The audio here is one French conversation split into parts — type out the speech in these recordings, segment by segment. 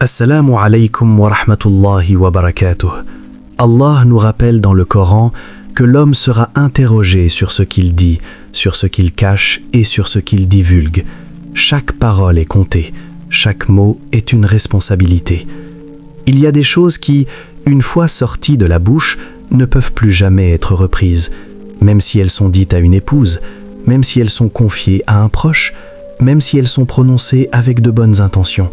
Assalamu alaikum wa rahmatullahi wa barakatuh. Allah nous rappelle dans le Coran que l'homme sera interrogé sur ce qu'il dit, sur ce qu'il cache et sur ce qu'il divulgue. Chaque parole est comptée, chaque mot est une responsabilité. Il y a des choses qui, une fois sorties de la bouche, ne peuvent plus jamais être reprises, même si elles sont dites à une épouse, même si elles sont confiées à un proche, même si elles sont prononcées avec de bonnes intentions.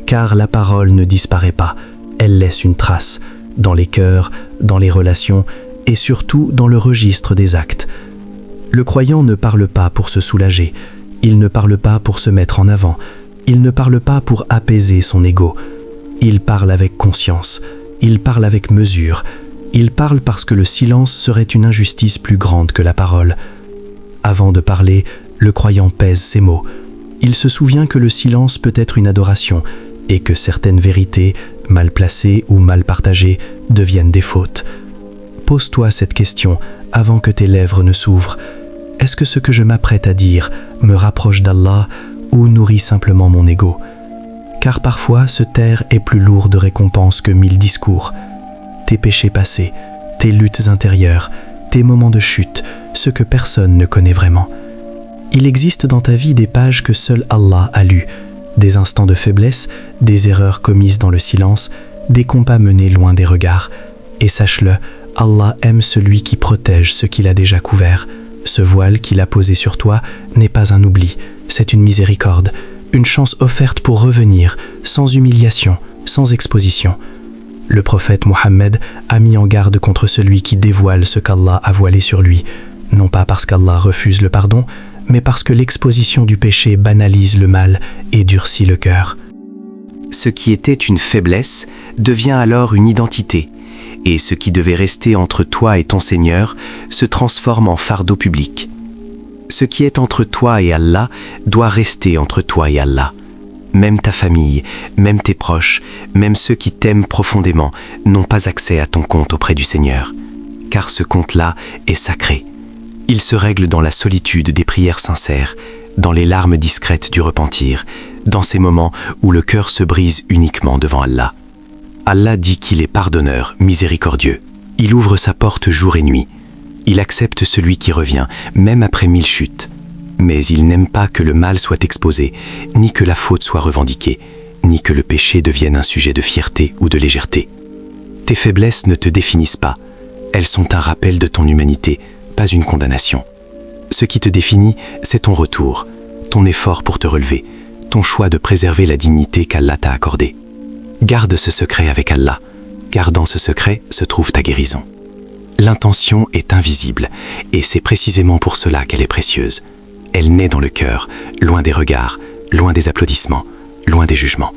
Car la parole ne disparaît pas, elle laisse une trace, dans les cœurs, dans les relations et surtout dans le registre des actes. Le croyant ne parle pas pour se soulager, il ne parle pas pour se mettre en avant, il ne parle pas pour apaiser son ego. Il parle avec conscience, il parle avec mesure, il parle parce que le silence serait une injustice plus grande que la parole. Avant de parler, le croyant pèse ses mots. Il se souvient que le silence peut être une adoration et que certaines vérités, mal placées ou mal partagées, deviennent des fautes. Pose-toi cette question avant que tes lèvres ne s'ouvrent. Est-ce que ce que je m'apprête à dire me rapproche d'Allah ou nourrit simplement mon ego? Car parfois, se taire est plus lourd de récompenses que 1000 discours. Tes péchés passés, tes luttes intérieures, tes moments de chute, ce que personne ne connaît vraiment. Il existe dans ta vie des pages que seul Allah a lues, des instants de faiblesse, des erreurs commises dans le silence, des combats menés loin des regards. Et sache-le, Allah aime celui qui protège ce qu'il a déjà couvert. Ce voile qu'il a posé sur toi n'est pas un oubli, c'est une miséricorde, une chance offerte pour revenir, sans humiliation, sans exposition. Le prophète Mohammed a mis en garde contre celui qui dévoile ce qu'Allah a voilé sur lui, non pas parce qu'Allah refuse le pardon, mais parce que l'exposition du péché banalise le mal et durcit le cœur. Ce qui était une faiblesse devient alors une identité, et ce qui devait rester entre toi et ton Seigneur se transforme en fardeau public. Ce qui est entre toi et Allah doit rester entre toi et Allah. Même ta famille, même tes proches, même ceux qui t'aiment profondément n'ont pas accès à ton compte auprès du Seigneur, car ce compte-là est sacré. Il se règle dans la solitude des prières sincères, dans les larmes discrètes du repentir, dans ces moments où le cœur se brise uniquement devant Allah. Allah dit qu'il est pardonneur, miséricordieux. Il ouvre sa porte jour et nuit. Il accepte celui qui revient, même après 1000 chutes. Mais il n'aime pas que le mal soit exposé, ni que la faute soit revendiquée, ni que le péché devienne un sujet de fierté ou de légèreté. Tes faiblesses ne te définissent pas. Elles sont un rappel de ton humanité, pas une condamnation. Ce qui te définit, c'est ton retour, ton effort pour te relever, ton choix de préserver la dignité qu'Allah t'a accordée. Garde ce secret avec Allah, car dans ce secret se trouve ta guérison. L'intention est invisible, et c'est précisément pour cela qu'elle est précieuse. Elle naît dans le cœur, loin des regards, loin des applaudissements, loin des jugements.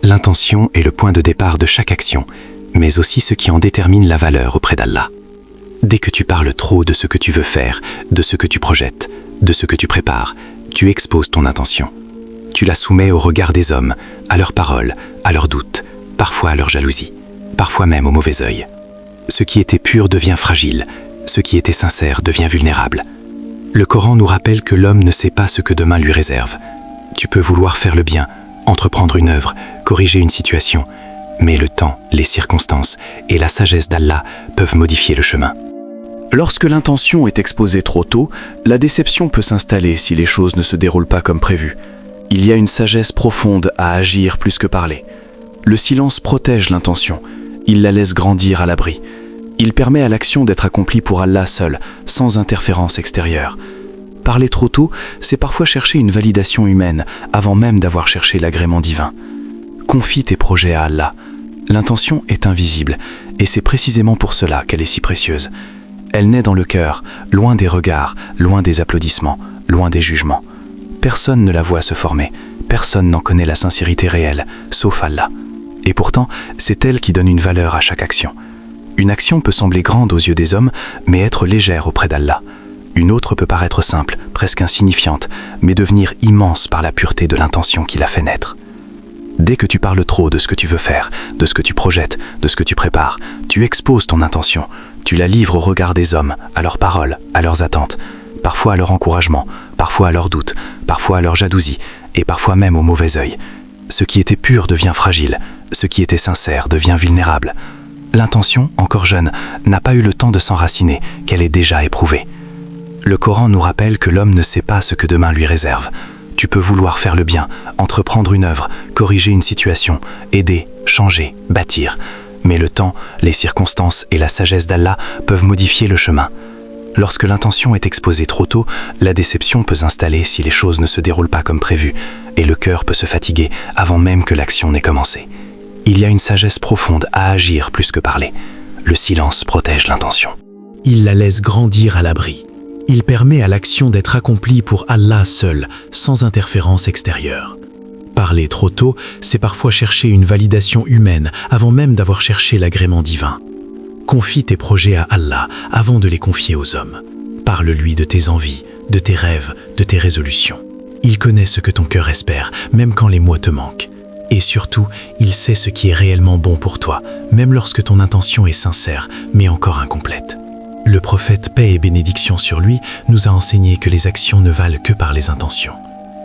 L'intention est le point de départ de chaque action, mais aussi ce qui en détermine la valeur auprès d'Allah. Dès que tu parles trop de ce que tu veux faire, de ce que tu projettes, de ce que tu prépares, tu exposes ton intention. Tu la soumets au regard des hommes, à leurs paroles, à leurs doutes, parfois à leur jalousie, parfois même au mauvais œil. Ce qui était pur devient fragile, ce qui était sincère devient vulnérable. Le Coran nous rappelle que l'homme ne sait pas ce que demain lui réserve. Tu peux vouloir faire le bien, entreprendre une œuvre, corriger une situation, mais le temps, les circonstances et la sagesse d'Allah peuvent modifier le chemin. Lorsque l'intention est exposée trop tôt, la déception peut s'installer si les choses ne se déroulent pas comme prévu. Il y a une sagesse profonde à agir plus que parler. Le silence protège l'intention, il la laisse grandir à l'abri. Il permet à l'action d'être accomplie pour Allah seul, sans interférence extérieure. Parler trop tôt, c'est parfois chercher une validation humaine, avant même d'avoir cherché l'agrément divin. Confie tes projets à Allah. L'intention est invisible, et c'est précisément pour cela qu'elle est si précieuse. Elle naît dans le cœur, loin des regards, loin des applaudissements, loin des jugements. Personne ne la voit se former, personne n'en connaît la sincérité réelle, sauf Allah. Et pourtant, c'est elle qui donne une valeur à chaque action. Une action peut sembler grande aux yeux des hommes, mais être légère auprès d'Allah. Une autre peut paraître simple, presque insignifiante, mais devenir immense par la pureté de l'intention qui l'a fait naître. Dès que tu parles trop de ce que tu veux faire, de ce que tu projettes, de ce que tu prépares, tu exposes ton intention, tu la livres au regard des hommes, à leurs paroles, à leurs attentes, parfois à leur encouragement, parfois à leurs doutes, parfois à leur jalousie, et parfois même au mauvais œil. Ce qui était pur devient fragile, ce qui était sincère devient vulnérable. L'intention, encore jeune, n'a pas eu le temps de s'enraciner, qu'elle est déjà éprouvée. Le Coran nous rappelle que l'homme ne sait pas ce que demain lui réserve. Tu peux vouloir faire le bien, entreprendre une œuvre, corriger une situation, aider, changer, bâtir. Mais le temps, les circonstances et la sagesse d'Allah peuvent modifier le chemin. Lorsque l'intention est exposée trop tôt, la déception peut s'installer si les choses ne se déroulent pas comme prévu, et le cœur peut se fatiguer avant même que l'action n'ait commencé. Il y a une sagesse profonde à agir plus que parler. Le silence protège l'intention. Il la laisse grandir à l'abri. Il permet à l'action d'être accomplie pour Allah seul, sans interférence extérieure. Parler trop tôt, c'est parfois chercher une validation humaine avant même d'avoir cherché l'agrément divin. Confie tes projets à Allah avant de les confier aux hommes. Parle-lui de tes envies, de tes rêves, de tes résolutions. Il connaît ce que ton cœur espère, même quand les mots te manquent. Et surtout, il sait ce qui est réellement bon pour toi, même lorsque ton intention est sincère, mais encore incomplète. Le prophète, paix et bénédiction sur lui, nous a enseigné que les actions ne valent que par les intentions.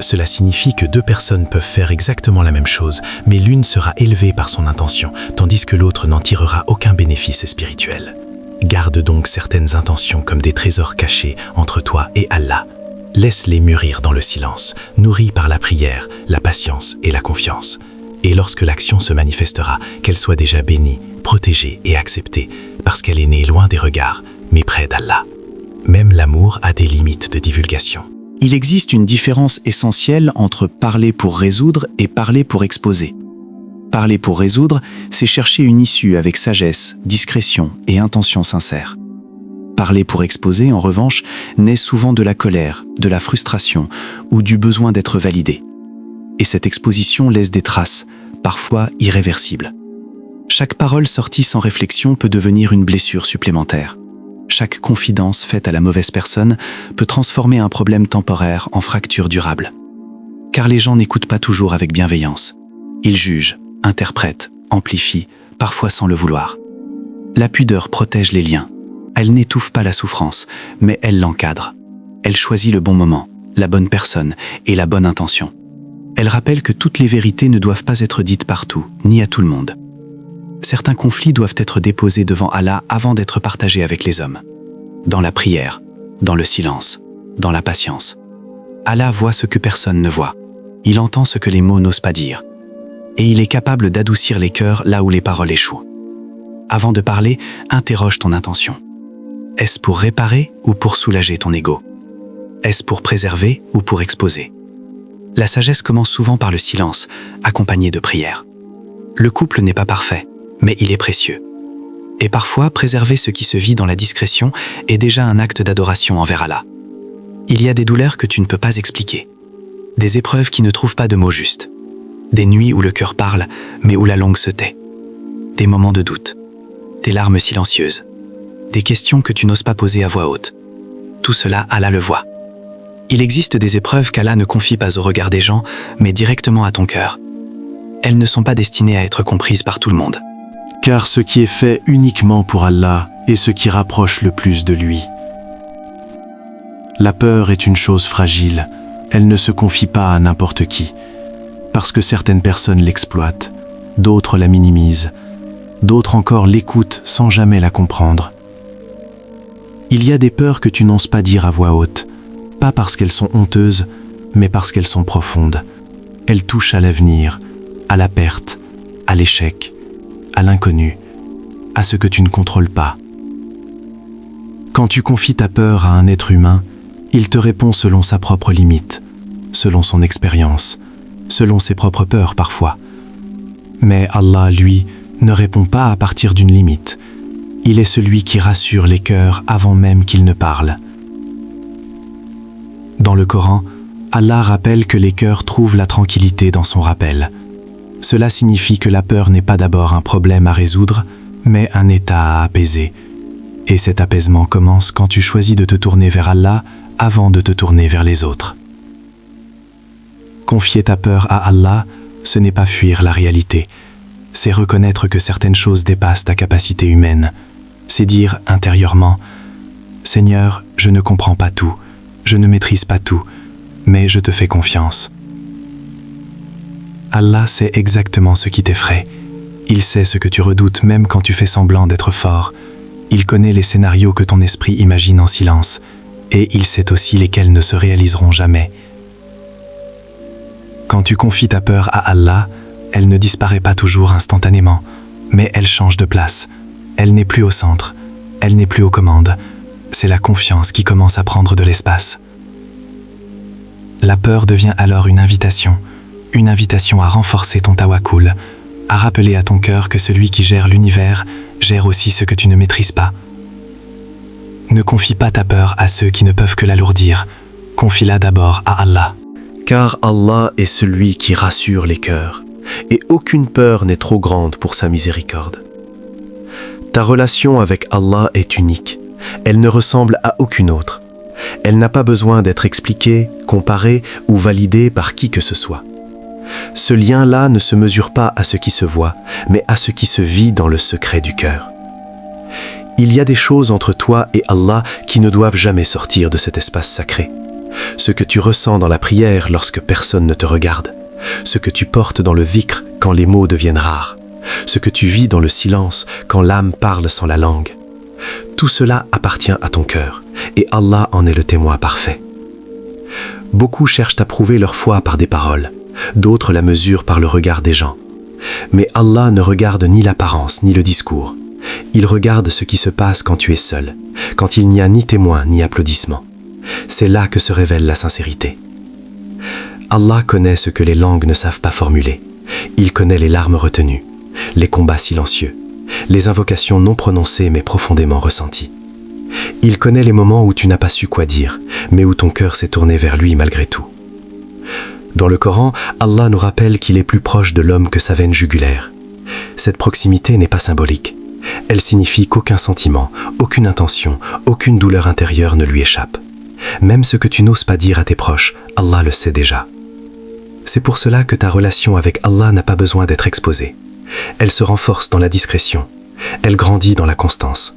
Cela signifie que deux personnes peuvent faire exactement la même chose, mais l'une sera élevée par son intention, tandis que l'autre n'en tirera aucun bénéfice spirituel. Garde donc certaines intentions comme des trésors cachés entre toi et Allah. Laisse-les mûrir dans le silence, nourris par la prière, la patience et la confiance. Et lorsque l'action se manifestera, qu'elle soit déjà bénie, protégée et acceptée, parce qu'elle est née loin des regards, mais près d'Allah. Même l'amour a des limites de divulgation. Il existe une différence essentielle entre parler pour résoudre et parler pour exposer. Parler pour résoudre, c'est chercher une issue avec sagesse, discrétion et intention sincère. Parler pour exposer, en revanche, naît souvent de la colère, de la frustration ou du besoin d'être validé. Et cette exposition laisse des traces, parfois irréversibles. Chaque parole sortie sans réflexion peut devenir une blessure supplémentaire. Chaque confidence faite à la mauvaise personne peut transformer un problème temporaire en fracture durable. Car les gens n'écoutent pas toujours avec bienveillance. Ils jugent, interprètent, amplifient, parfois sans le vouloir. La pudeur protège les liens. Elle n'étouffe pas la souffrance, mais elle l'encadre. Elle choisit le bon moment, la bonne personne et la bonne intention. Elle rappelle que toutes les vérités ne doivent pas être dites partout, ni à tout le monde. Certains conflits doivent être déposés devant Allah avant d'être partagés avec les hommes. Dans la prière, dans le silence, dans la patience. Allah voit ce que personne ne voit. Il entend ce que les mots n'osent pas dire. Et il est capable d'adoucir les cœurs là où les paroles échouent. Avant de parler, interroge ton intention. Est-ce pour réparer ou pour soulager ton ego? Est-ce pour préserver ou pour exposer? La sagesse commence souvent par le silence, accompagné de prière. Le couple n'est pas parfait, mais il est précieux. Et parfois, préserver ce qui se vit dans la discrétion est déjà un acte d'adoration envers Allah. Il y a des douleurs que tu ne peux pas expliquer, des épreuves qui ne trouvent pas de mots justes, des nuits où le cœur parle, mais où la langue se tait, des moments de doute, des larmes silencieuses, des questions que tu n'oses pas poser à voix haute. Tout cela, Allah le voit. Il existe des épreuves qu'Allah ne confie pas au regard des gens, mais directement à ton cœur. Elles ne sont pas destinées à être comprises par tout le monde. Car ce qui est fait uniquement pour Allah est ce qui rapproche le plus de lui. La peur est une chose fragile, elle ne se confie pas à n'importe qui, parce que certaines personnes l'exploitent, d'autres la minimisent, d'autres encore l'écoutent sans jamais la comprendre. Il y a des peurs que tu n'oses pas dire à voix haute, pas parce qu'elles sont honteuses, mais parce qu'elles sont profondes. Elles touchent à l'avenir, à la perte, à l'échec, à l'inconnu, à ce que tu ne contrôles pas. Quand tu confies ta peur à un être humain, il te répond selon sa propre limite, selon son expérience, selon ses propres peurs parfois. Mais Allah, lui, ne répond pas à partir d'une limite. Il est celui qui rassure les cœurs avant même qu'ils ne parlent. Dans le Coran, Allah rappelle que les cœurs trouvent la tranquillité dans son rappel. Cela signifie que la peur n'est pas d'abord un problème à résoudre, mais un état à apaiser. Et cet apaisement commence quand tu choisis de te tourner vers Allah avant de te tourner vers les autres. Confier ta peur à Allah, ce n'est pas fuir la réalité. C'est reconnaître que certaines choses dépassent ta capacité humaine. C'est dire intérieurement « Seigneur, je ne comprends pas tout, je ne maîtrise pas tout, mais je te fais confiance. » Allah sait exactement ce qui t'effraie. Il sait ce que tu redoutes même quand tu fais semblant d'être fort. Il connaît les scénarios que ton esprit imagine en silence. Et il sait aussi lesquels ne se réaliseront jamais. Quand tu confies ta peur à Allah, elle ne disparaît pas toujours instantanément, mais elle change de place. Elle n'est plus au centre, elle n'est plus aux commandes. C'est la confiance qui commence à prendre de l'espace. La peur devient alors une invitation à renforcer ton tawakkul, à rappeler à ton cœur que celui qui gère l'univers gère aussi ce que tu ne maîtrises pas. Ne confie pas ta peur à ceux qui ne peuvent que l'alourdir. Confie-la d'abord à Allah. Car Allah est celui qui rassure les cœurs, et aucune peur n'est trop grande pour sa miséricorde. Ta relation avec Allah est unique. Elle ne ressemble à aucune autre. Elle n'a pas besoin d'être expliquée, comparée ou validée par qui que ce soit. Ce lien-là ne se mesure pas à ce qui se voit, mais à ce qui se vit dans le secret du cœur. Il y a des choses entre toi et Allah qui ne doivent jamais sortir de cet espace sacré. Ce que tu ressens dans la prière lorsque personne ne te regarde, ce que tu portes dans le dhikr quand les mots deviennent rares, ce que tu vis dans le silence quand l'âme parle sans la langue. Tout cela appartient à ton cœur, et Allah en est le témoin parfait. Beaucoup cherchent à prouver leur foi par des paroles, d'autres la mesurent par le regard des gens. Mais Allah ne regarde ni l'apparence ni le discours. Il regarde ce qui se passe quand tu es seul, quand il n'y a ni témoin ni applaudissement. C'est là que se révèle la sincérité. Allah connaît ce que les langues ne savent pas formuler. Il connaît les larmes retenues, les combats silencieux, les invocations non prononcées mais profondément ressenties. Il connaît les moments où tu n'as pas su quoi dire, mais où ton cœur s'est tourné vers lui malgré tout. Dans le Coran, Allah nous rappelle qu'il est plus proche de l'homme que sa veine jugulaire. Cette proximité n'est pas symbolique. Elle signifie qu'aucun sentiment, aucune intention, aucune douleur intérieure ne lui échappe. Même ce que tu n'oses pas dire à tes proches, Allah le sait déjà. C'est pour cela que ta relation avec Allah n'a pas besoin d'être exposée. Elle se renforce dans la discrétion. Elle grandit dans la constance.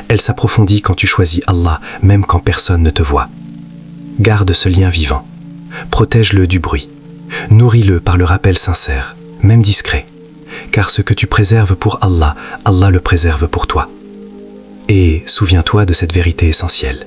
Elle s'approfondit quand tu choisis Allah, même quand personne ne te voit. Garde ce lien vivant. Protège-le du bruit. Nourris-le par le rappel sincère, même discret. Car ce que tu préserves pour Allah, Allah le préserve pour toi. Et souviens-toi de cette vérité essentielle.